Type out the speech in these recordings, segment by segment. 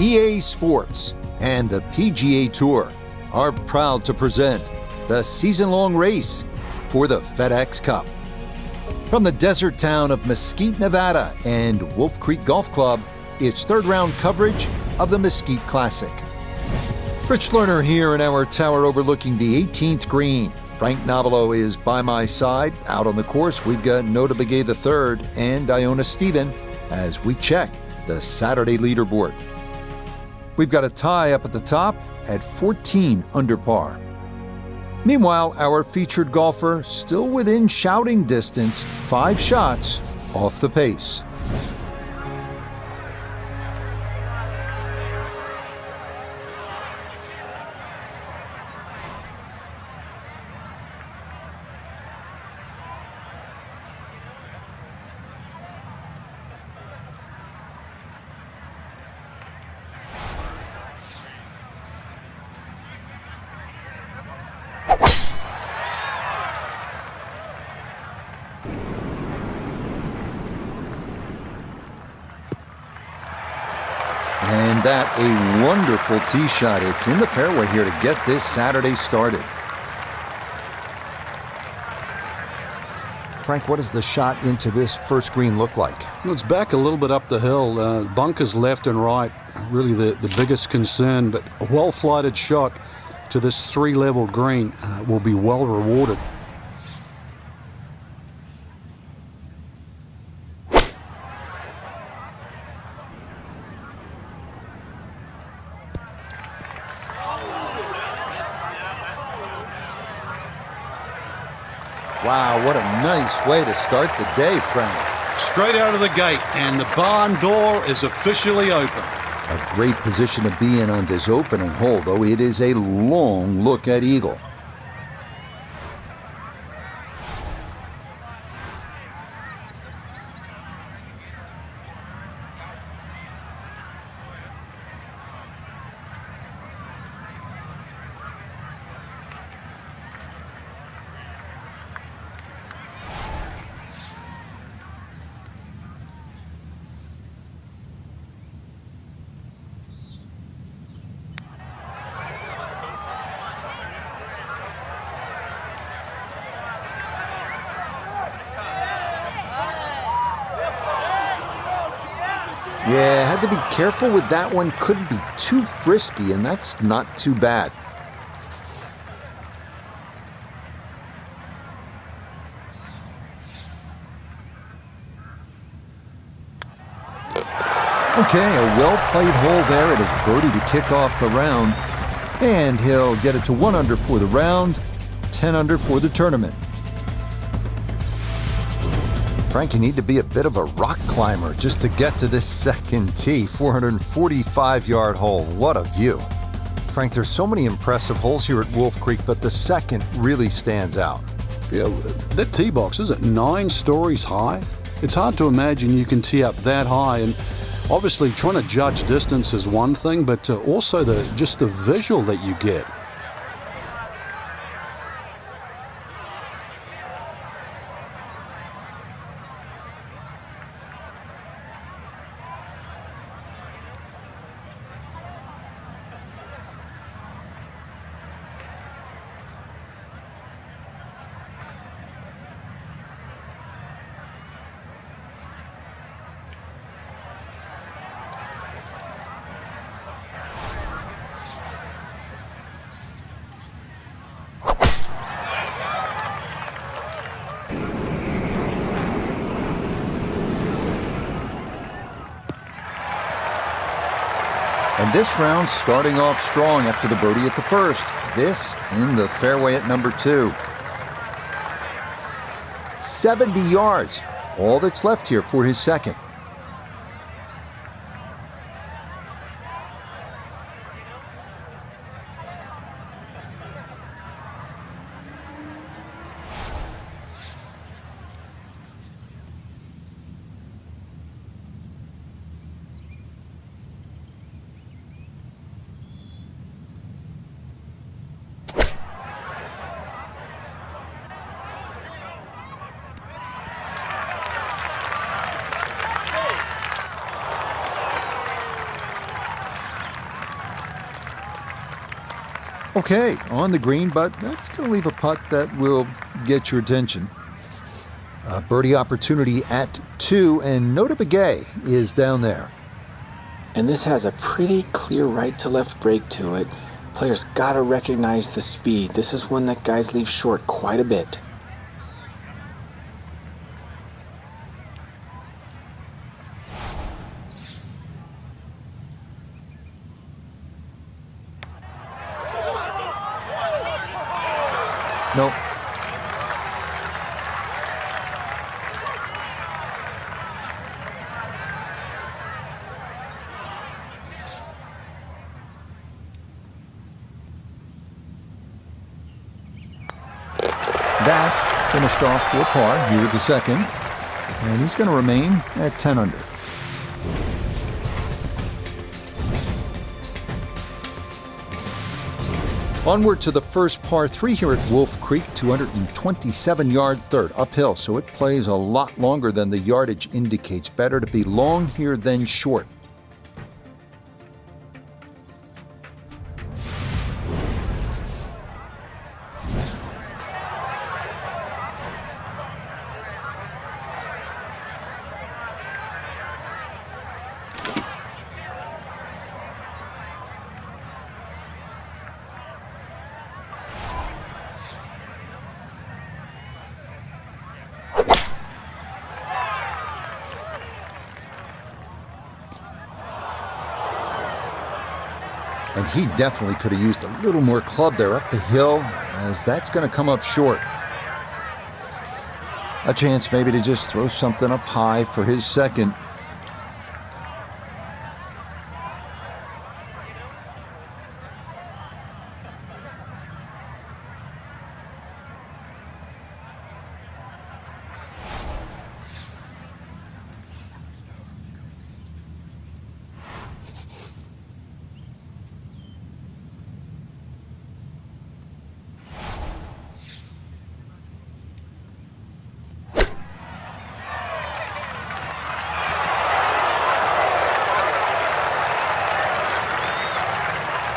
EA Sports, and the PGA Tour are proud to present the season-long race for the FedEx Cup. From the desert town of Mesquite, Nevada, and Wolf Creek Golf Club, it's third-round coverage of the Mesquite Classic. Rich Lerner here in our tower overlooking the 18th green. Frank Nobilo is by my side. Out on the course, we've got Nota Begay III and Iona Stephen as we check the Saturday leaderboard. We've got a tie up at the top at 14 under par. Meanwhile, our featured golfer still within shouting distance, 5 shots off the pace. And that a wonderful tee shot. It's in the fairway here to get this Saturday started. Frank, what does the shot into this first green look like? Well, it's back a little bit up the hill. Bunkers left and right, really the biggest concern, but a well-flighted shot to this 3-level green will be well rewarded. Wow, what a nice way to start the day, Frank. Straight out of the gate, and the barn door is officially open. A great position to be in on this opening hole, though it is a long look at eagle. Yeah, had to be careful with that one. Couldn't be too frisky, and that's not too bad. Okay, a well-played hole there. It is birdie to kick off the round. And he'll get it to 1 under for the round, 10 under for the tournament. Frank, you need to be a bit of a rock climber just to get to this second tee. 445-yard hole. What a view. Frank, there's so many impressive holes here at Wolf Creek, but the second really stands out. Yeah, that tee box, is it 9 stories high? It's hard to imagine you can tee up that high, and obviously trying to judge distance is one thing, but also just the visual that you get. And this round starting off strong after the birdie at the first. This in the fairway at number 2. 70 yards. All that's left here for his second. Okay, on the green, but that's going to leave a putt that will get your attention. A birdie opportunity at 2, and Nota Begay is down there. And this has a pretty clear right to left break to it. Players gotta recognize the speed. This is one that guys leave short quite a bit. Nope. That finished off for par here at the second, and he's going to remain at 10 under. Onward to the first par 3 here at Wolf Creek, 227-yard third, uphill, so it plays a lot longer than the yardage indicates. Better to be long here than short. And he definitely could have used a little more club there up the hill, as that's going to come up short. A chance maybe to just throw something up high for his second.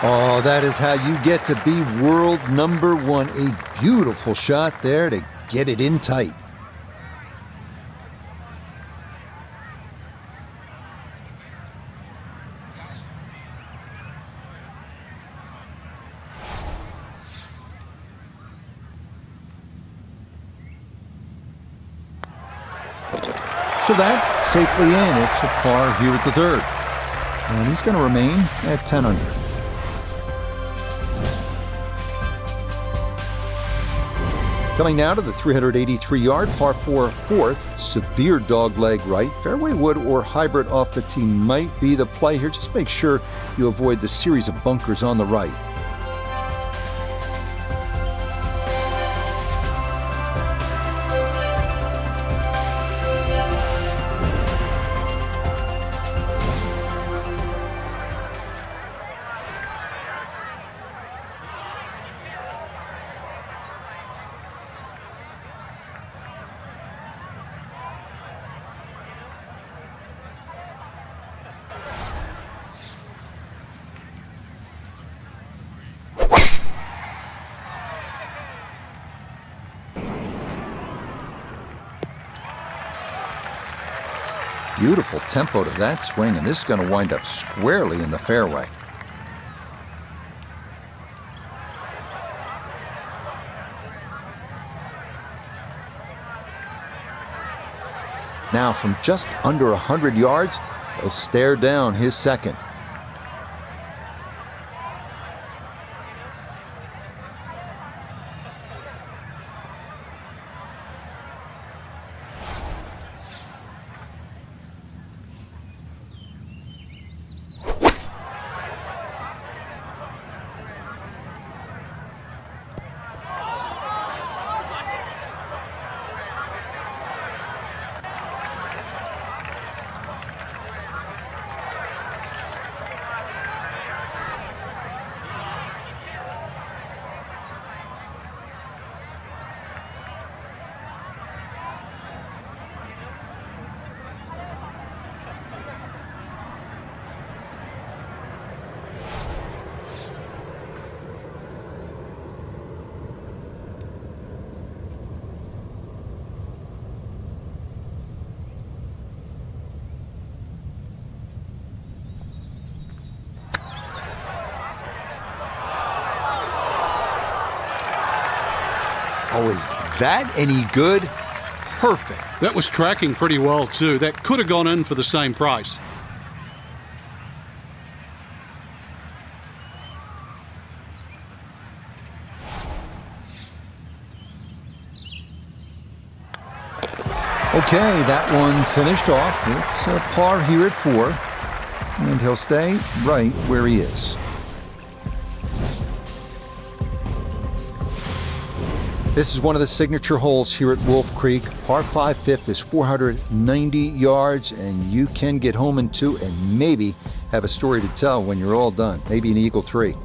Oh, that is how you get to be world number 1. A beautiful shot there to get it in tight. So that safely in. It's a par here at the third. And he's going to remain at 10 under. Coming now to the 383-yard par 4 fourth, severe dogleg right. Fairway wood or hybrid off the tee might be the play here. Just make sure you avoid the series of bunkers on the right. Beautiful tempo to that swing, and this is going to wind up squarely in the fairway. Now from just under 100 yards, he'll stare down his second. Oh, is that any good? Perfect. That was tracking pretty well too. That could have gone in for the same price. Okay, that one finished off. It's a par here at 4, and he'll stay right where he is. This is one of the signature holes here at Wolf Creek. Par 5 fifth is 490 yards, and you can get home in 2 and maybe have a story to tell when you're all done. Maybe an eagle 3.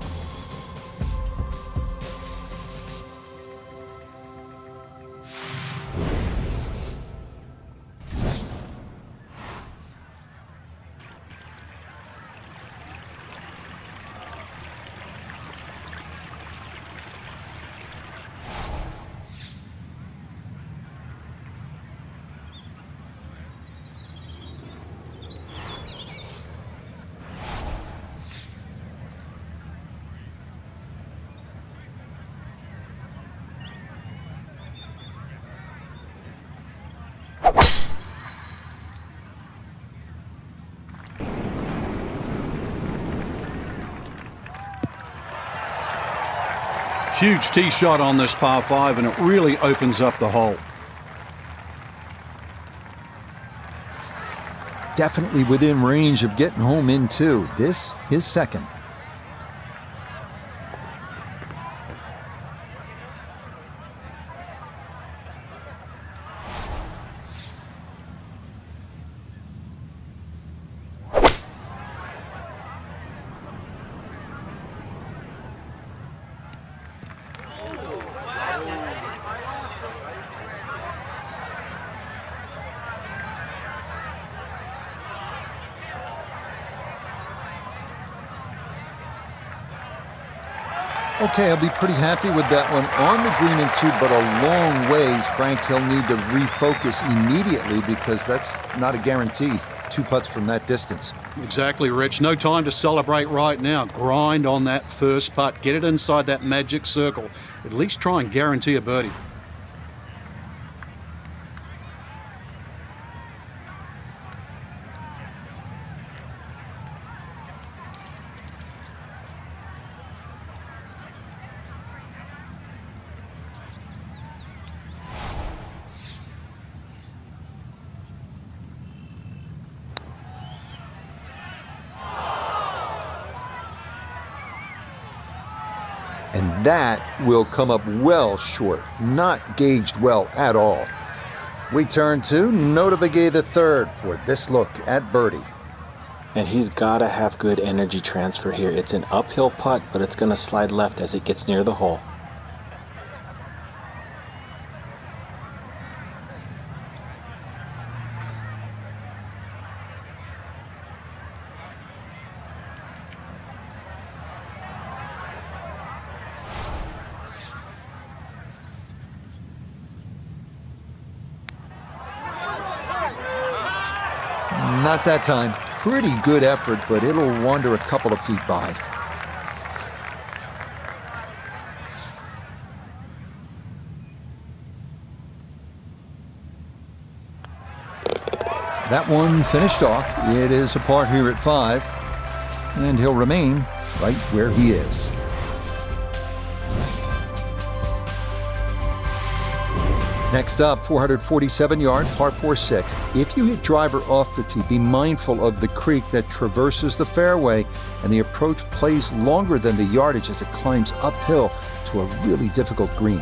Huge tee shot on this par 5, and it really opens up the hole. Definitely within range of getting home in 2. This, his second. Okay, I'll be pretty happy with that one on the green in 2, but a long ways. Frank, he'll need to refocus immediately because that's not a guarantee. 2 putts from that distance. Exactly, Rich. No time to celebrate right now. Grind on that first putt. Get it inside that magic circle. At least try and guarantee a birdie. And that will come up well short, not gauged well at all. We turn to Nota Begay III for this look at birdie. And he's got to have good energy transfer here. It's an uphill putt, but it's going to slide left as it gets near the hole. Not that time. Pretty good effort, but it'll wander a couple of feet by. That one finished off. It is a par here at 5, and he'll remain right where he is. Next up, 447-yard, par 4 6th. If you hit driver off the tee, be mindful of the creek that traverses the fairway, and the approach plays longer than the yardage as it climbs uphill to a really difficult green.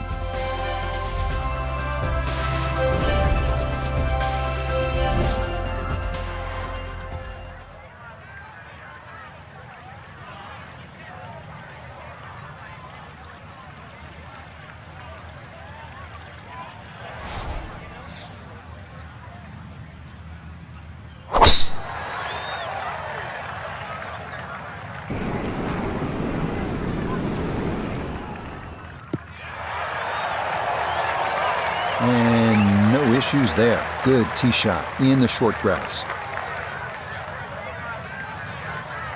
And no issues there. Good tee shot in the short grass.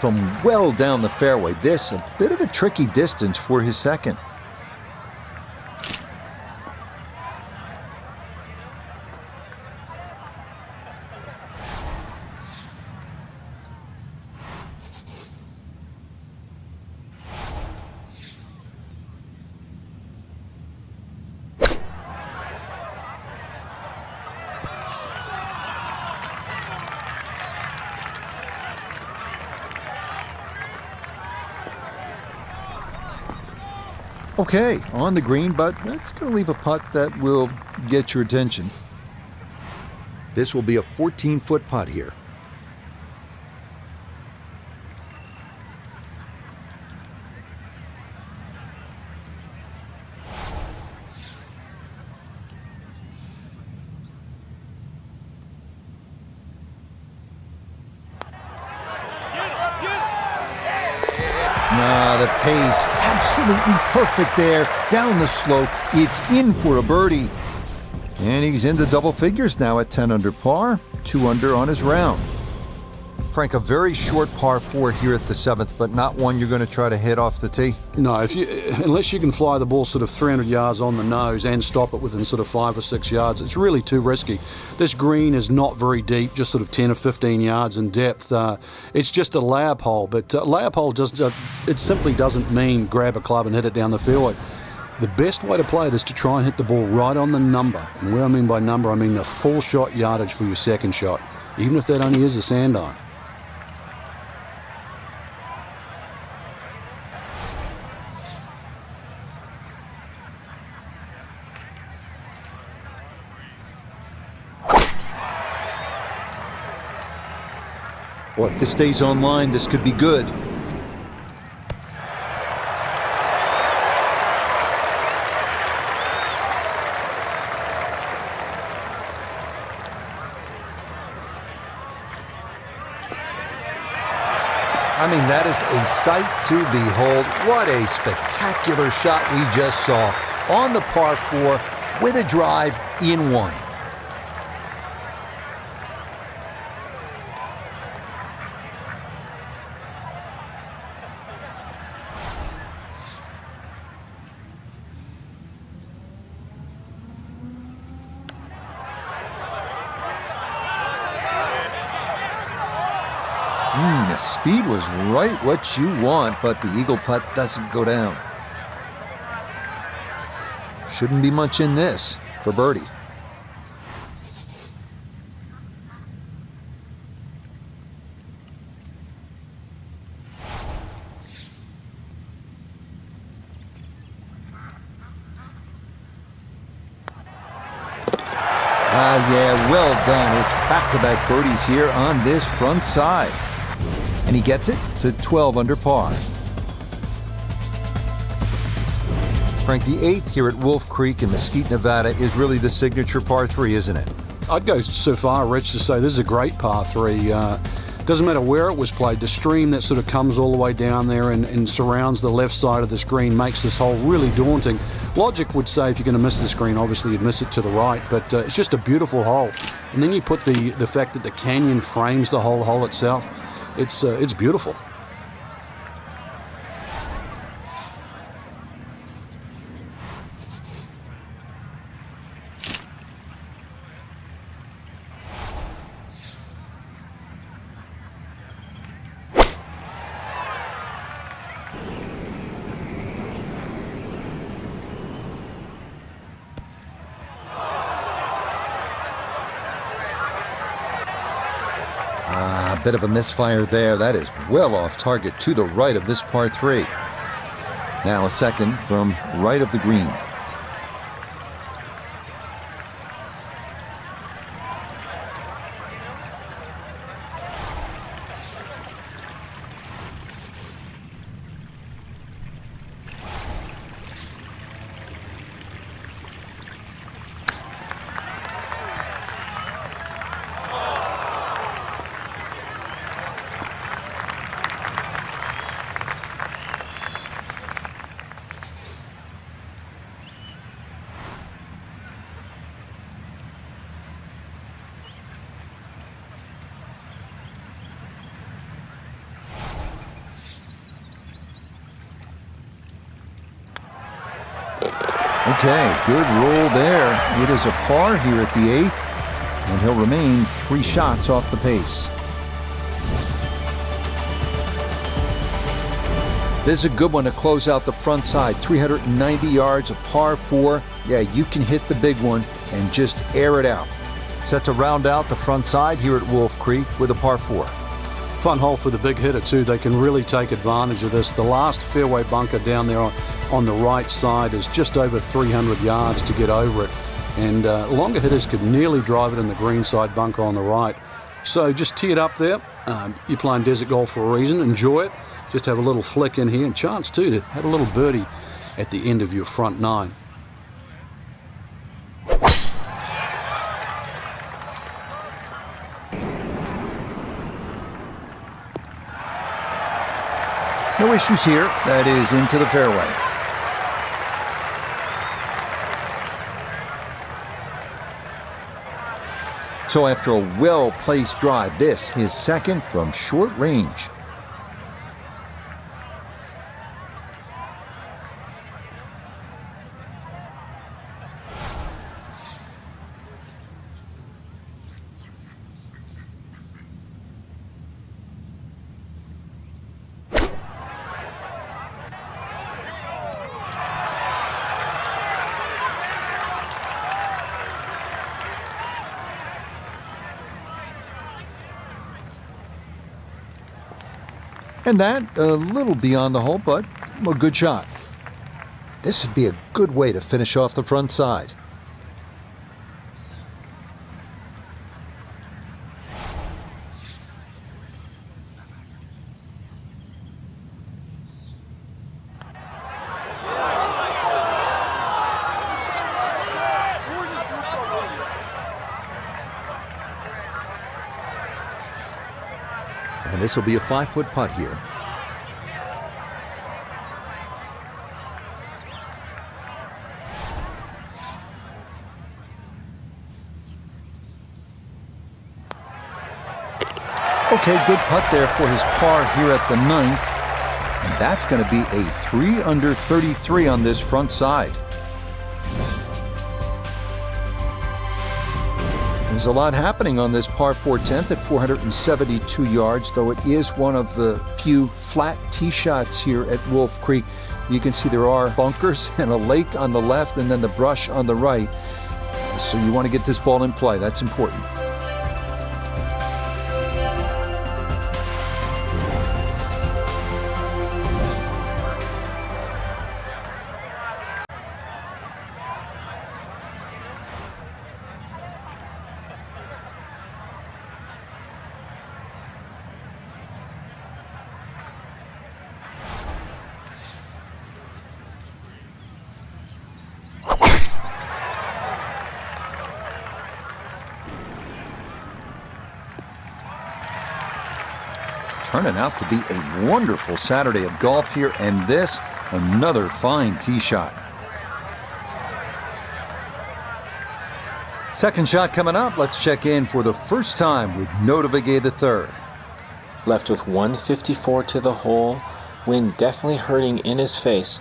From well down the fairway, this a bit of a tricky distance for his second. Okay, on the green, but that's going to leave a putt that will get your attention. This will be a 14-foot putt here. The pace, absolutely perfect there. Down the slope, it's in for a birdie. And he's into double figures now at 10 under par, 2 under on his round. Frank, a very short par 4 here at the 7th, but not one you're going to try to hit off the tee? No, unless you can fly the ball sort of 300 yards on the nose and stop it within sort of 5 or 6 yards, it's really too risky. This green is not very deep, just sort of 10 or 15 yards in depth. It's just a layup hole, but layup hole it simply doesn't mean grab a club and hit it down the fairway. The best way to play it is to try and hit the ball right on the number. And what I mean by number, I mean the full shot yardage for your second shot, even if that only is a sand iron. Well, if this stays online, this could be good. I mean, that is a sight to behold. What a spectacular shot we just saw on the par 4 with a drive in one. The speed was right what you want, but the eagle putt doesn't go down. Shouldn't be much in this for birdie. Yeah, well done. It's back-to-back birdies here on this front side. And he gets it to 12 under par. Frank, the 8th here at Wolf Creek in Mesquite, Nevada is really the signature par 3, isn't it? I'd go so far, Rich, to say this is a great par 3. Doesn't matter where it was played. The stream that sort of comes all the way down there and surrounds the left side of this green makes this hole really daunting. Logic would say if you're going to miss this green, obviously you'd miss it to the right, but it's just a beautiful hole. And then you put the fact that the canyon frames the whole hole itself. It's beautiful. A bit of a misfire there. That is well off target to the right of this par 3. Now a second from right of the green. Okay, good roll there. It is a par here at the 8th, and he'll remain 3 shots off the pace. This is a good one to close out the front side. 390 yards, a par 4. Yeah, you can hit the big one and just air it out. Set to round out the front side here at Wolf Creek with a par 4. Fun hole for the big hitter too. They can really take advantage of this. The last fairway bunker down there on the right side is just over 300 yards to get over it. And longer hitters could nearly drive it in the greenside bunker on the right. So just tee it up there. You're playing desert golf for a reason. Enjoy it. Just have a little flick in here, and chance too to have a little birdie at the end of your front nine. No issues here. That is into the fairway. So after a well-placed drive, this his second from short range. And that, a little beyond the hole, but a good shot. This would be a good way to finish off the front side. And this will be a 5-foot putt here. Okay, good putt there for his par here at the 9th. And that's going to be a 3 under 33 on this front side. There's a lot happening on this par 4 10th at 472 yards, though it is one of the few flat tee shots here at Wolf Creek. You can see there are bunkers and a lake on the left and then the brush on the right. So you want to get this ball in play. That's important. Turning out to be a wonderful Saturday of golf here, and this, another fine tee shot. Second shot coming up. Let's check in for the first time with Notavigay III. Left with 154 to the hole. Wind definitely hurting in his face.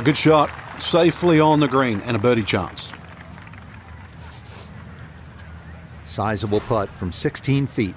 Good shot. Safely on the green and a birdie chance. Sizable putt from 16 feet.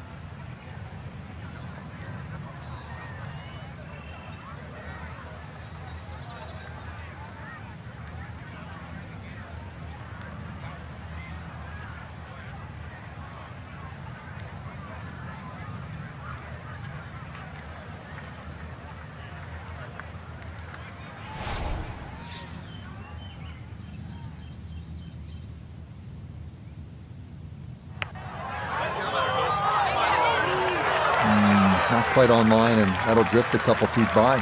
Not quite online, and that'll drift a couple feet by.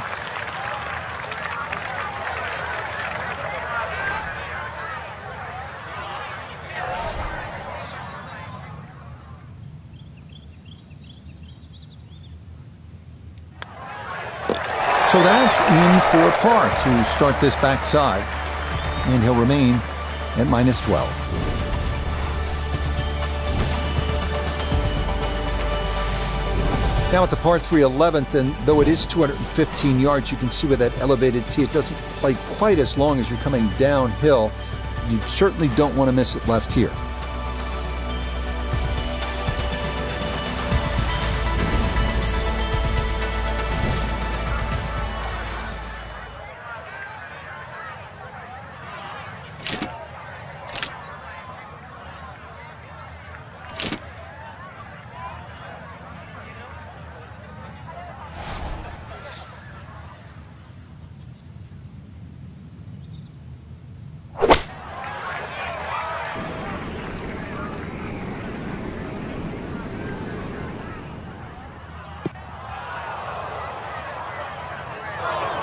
So that's in for a par to start this backside, and he'll remain at -12. Now at the par 3 11th, and though it is 215 yards, you can see with that elevated tee, it doesn't play quite as long as you're coming downhill. You certainly don't want to miss it left here.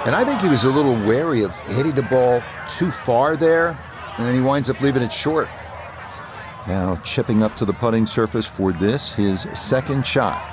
And I think he was a little wary of hitting the ball too far there, and he winds up leaving it short. Now chipping up to the putting surface for this, his second shot.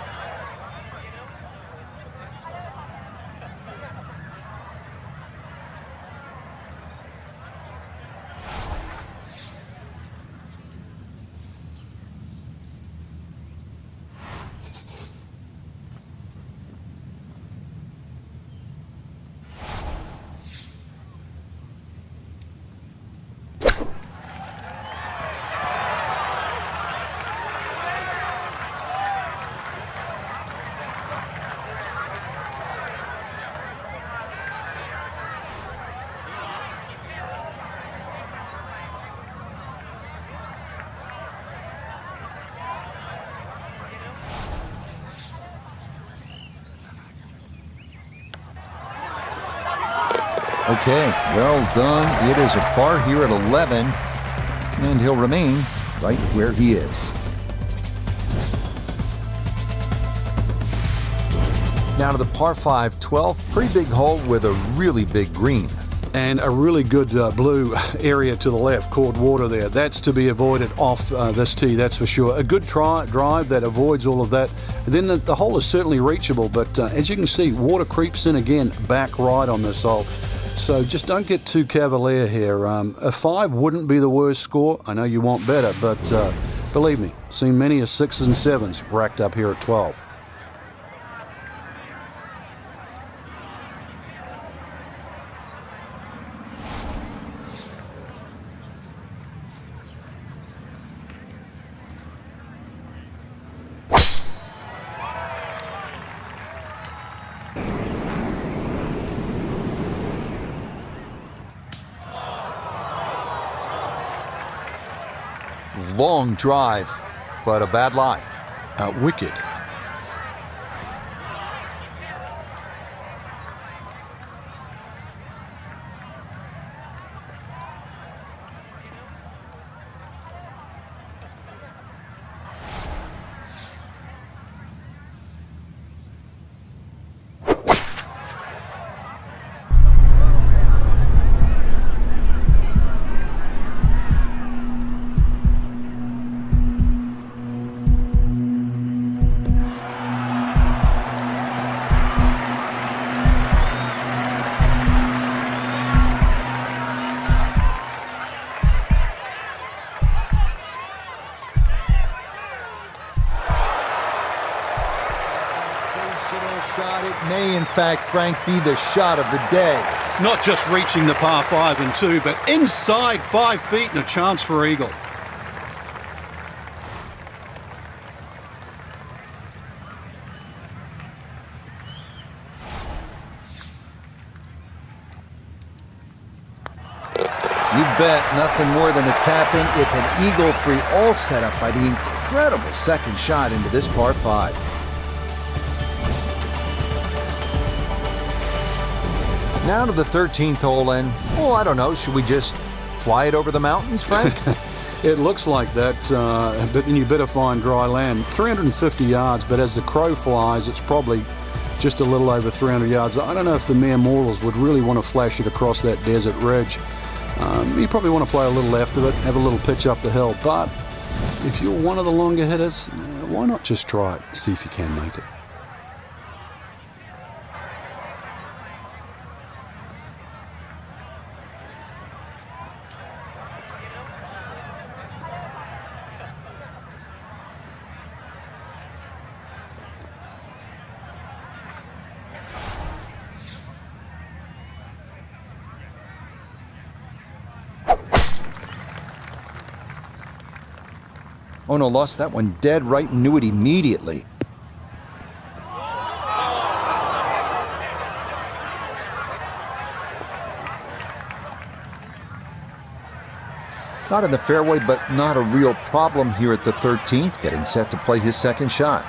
Okay, well done. It is a par here at 11, and he'll remain right where he is. Now to the par 5 12, pretty big hole with a really big green. And a really good blue area to the left, called water there. That's to be avoided off this tee, that's for sure. A good drive that avoids all of that. And then the hole is certainly reachable, but as you can see, water creeps in again, back right on this hole. So just don't get too cavalier here. A 5 wouldn't be the worst score. I know you want better, but believe me, seen many a 6s and 7s racked up here at 12. Long drive, but a bad lie. Wicked. Shot. It may, in fact, Frank, be the shot of the day. Not just reaching the par 5 and 2, but inside 5 feet and a chance for eagle. You bet, nothing more than a tap-in. It's an eagle-free, all set up by the incredible second shot into this par 5. Now to the 13th hole, and, well, I don't know, should we just fly it over the mountains, Frank? It looks like that, but then you better find dry land. 350 yards, but as the crow flies, it's probably just a little over 300 yards. I don't know if the mere mortals would really want to flash it across that desert ridge. You probably want to play a little left of it, have a little pitch up the hill, but if you're one of the longer hitters, why not just try it, see if you can make it. Oh no, lost that one dead right and knew it immediately. Not in the fairway, but not a real problem here at the 13th, getting set to play his second shot.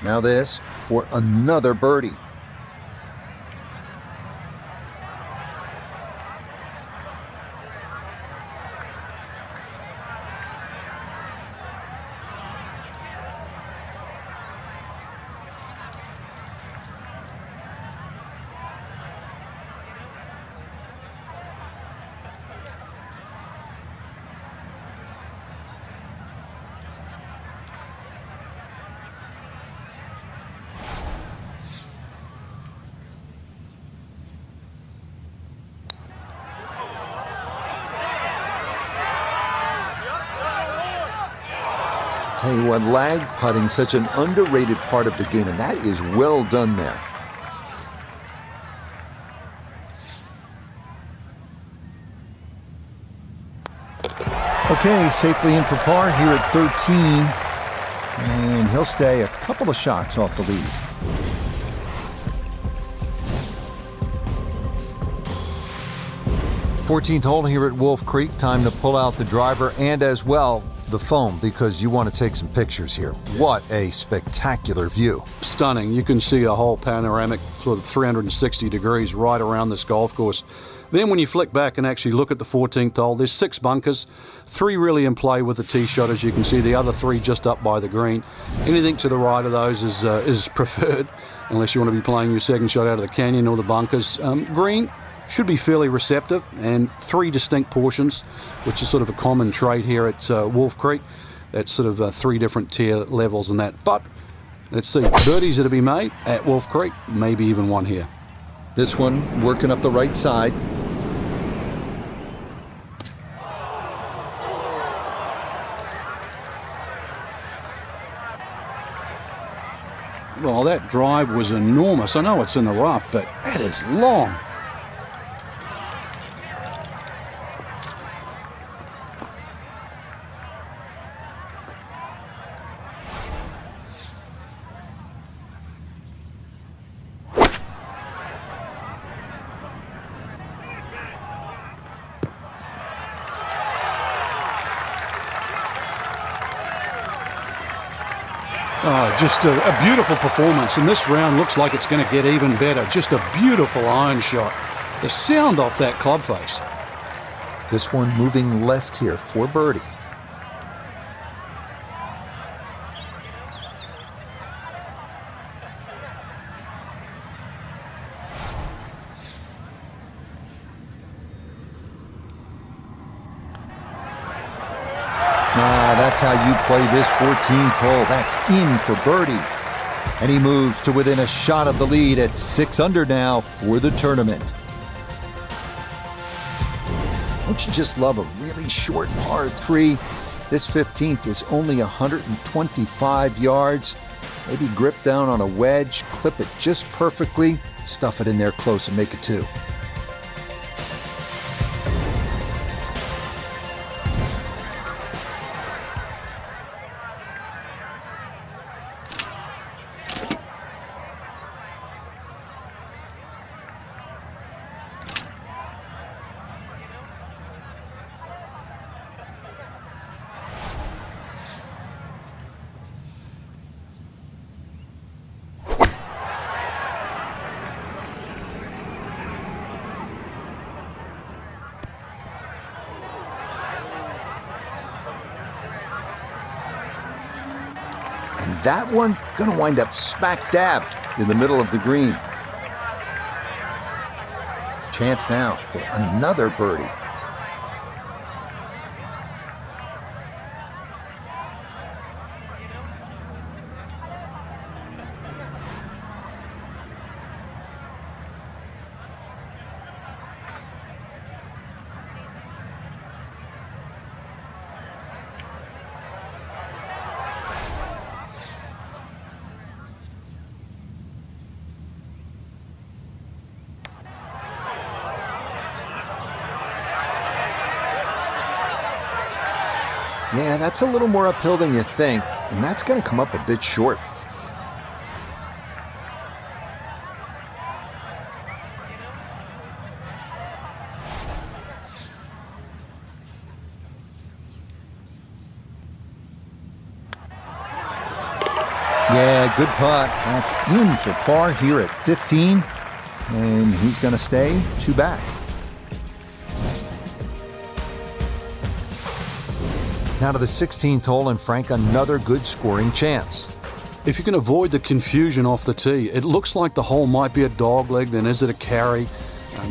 Now this for another birdie. Tell you what, lag putting such an underrated part of the game, and that is well done there. Okay, safely in for par here at 13, and he'll stay a couple of shots off the lead. Fourteenth hole here at Wolf Creek. Time to pull out the driver and as well the phone, because you want to take some pictures here. What a spectacular view. Stunning. You can see a whole panoramic sort of 360 degrees right around this golf course. Then when you flick back and actually look at the 14th hole, there's 6 bunkers, 3 really in play with the tee shot, as you can see, the other 3 just up by the green. Anything to the right of those is preferred, unless you want to be playing your second shot out of the canyon or the bunkers. Green should be fairly receptive, and 3 distinct portions, which is sort of a common trait here at Wolf Creek. That's sort of 3 different tier levels in that. But let's see, birdies are to be made at Wolf Creek, maybe even one here. This one working up the right side. Well, that drive was enormous. I know it's in the rough, but that is long. Oh, just a beautiful performance, and this round looks like it's going to get even better. Just a beautiful iron shot. The sound off that club face. This one moving left here for birdie. That's how you play this 14th hole. That's in for birdie. And he moves to within a shot of the lead at 6 under now for the tournament. Don't you just love a really short par 3? This 15th is only 125 yards. Maybe grip down on a wedge, clip it just perfectly, stuff it in there close and make it 2. that one gonna wind up smack dab in the middle of the green. Chance now for another birdie. Yeah, that's a little more uphill than you think, and that's going to come up a bit short. Yeah, good putt. That's in for par here at 15, and he's going to stay 2 back. Now to the 16th hole, and Frank, another good scoring chance. If you can avoid the confusion off the tee, it looks like the hole might be a dogleg, then is it a carry?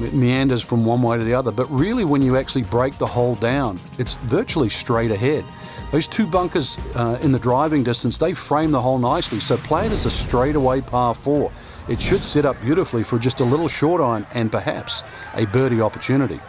It meanders from one way to the other, but really when you actually break the hole down, it's virtually straight ahead. Those 2 bunkers in the driving distance, they frame the hole nicely, so play it as a straightaway par 4. It should set up beautifully for just a little short iron and perhaps a birdie opportunity.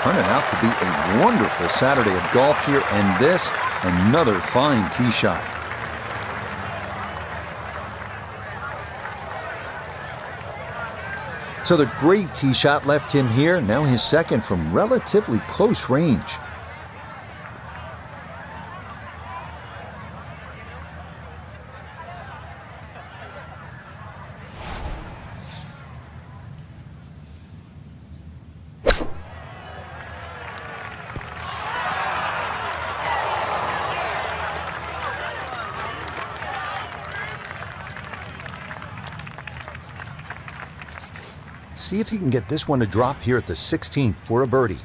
Turning out to be a wonderful Saturday of golf here, and this, another fine tee shot. So the great tee shot left him here, now his second from relatively close range. See if he can get this one to drop here at the 16th for a birdie.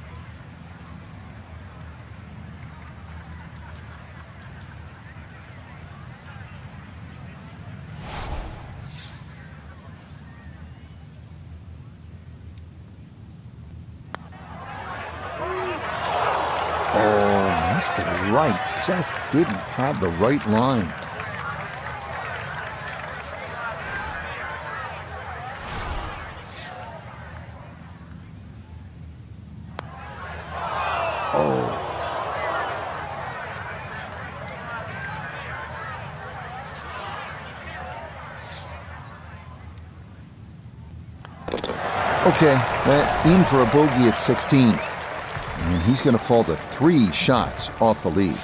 Oh, missed it right. Just didn't have the right line. Okay, in for a bogey at 16. And he's going to fall to 3 shots off the lead.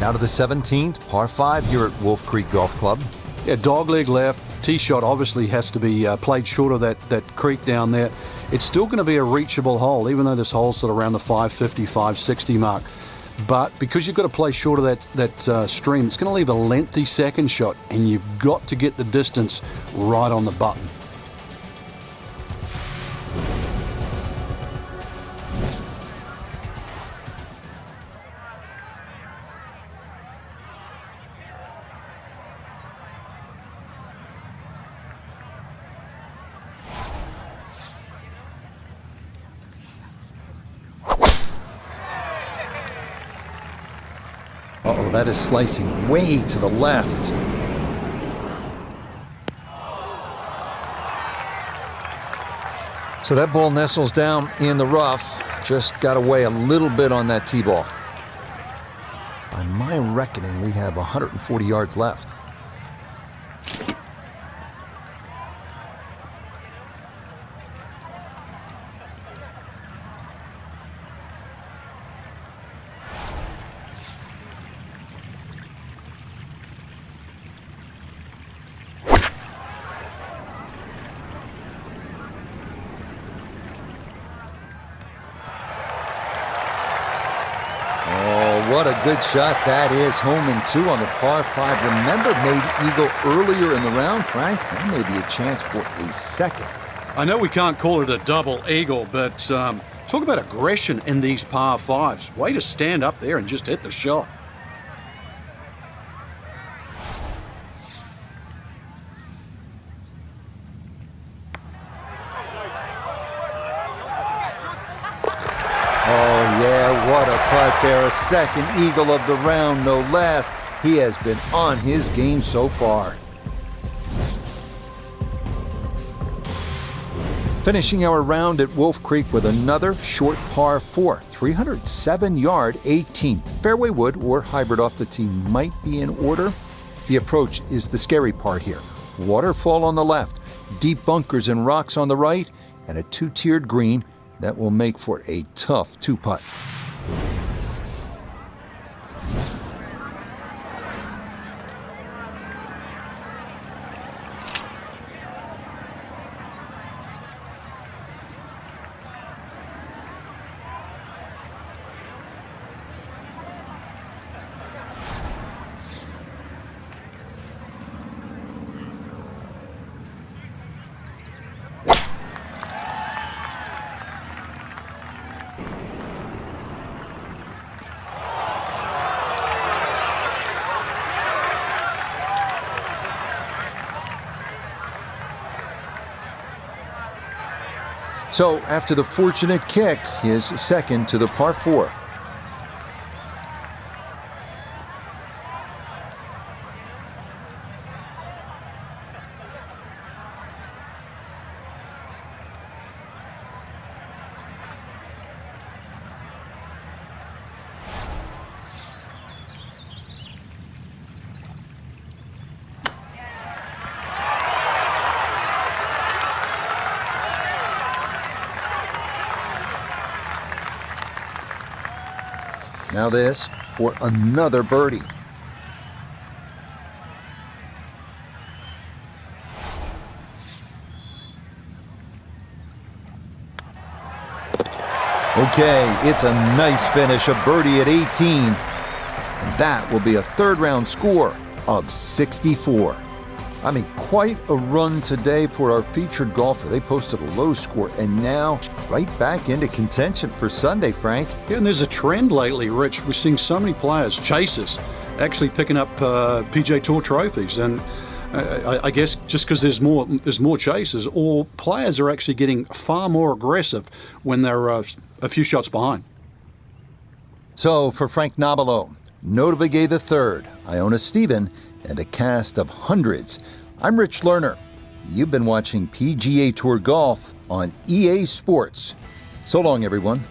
Now to the 17th, par 5 here at Wolf Creek Golf Club. Yeah, dogleg left. Tee shot obviously has to be played short of that creek down there. It's still going to be a reachable hole, even though this hole's sort of around the 550, 560 mark. But because you've got to play short of that stream, it's going to leave a lengthy second shot, and you've got to get the distance right on the button. Uh-oh, that is slicing way to the left. So that ball nestles down in the rough. Just got away a little bit on that tee ball. By my reckoning, we have 140 yards left. what a good shot that is. Home and 2 on the par 5. Remember, made eagle earlier in the round, Frank. There may be a chance for a second. I know we can't call it a double eagle, but talk about aggression in these par 5s. Way to stand up there and just hit the shot. Oh, yeah, what a putt there. A second eagle of the round, no less. He has been on his game so far. Finishing our round at Wolf Creek with another short par 4, 307-yard 18. Fairway wood or hybrid off the tee might be in order. The approach is the scary part here. Waterfall on the left, deep bunkers and rocks on the right, and a 2-tiered green that will make for a tough 2-putt. So, after the fortunate kick, his second to the par 4. Now this for another birdie. Okay, it's a nice finish, a birdie at 18. And that will be a third round score of 64. I mean, quite a run today for our featured golfer. They posted a low score and now right back into contention for Sunday, Frank. Yeah, and there's a trend lately, Rich. We're seeing so many players, chasers, actually picking up PGA Tour trophies. And I guess just because there's more chasers, or players are actually getting far more aggressive when they're a few shots behind. So for Frank Nobilo, Notable Gay III, Iona Stephen, and a cast of hundreds, I'm Rich Lerner. You've been watching PGA Tour Golf on EA Sports. So long, everyone.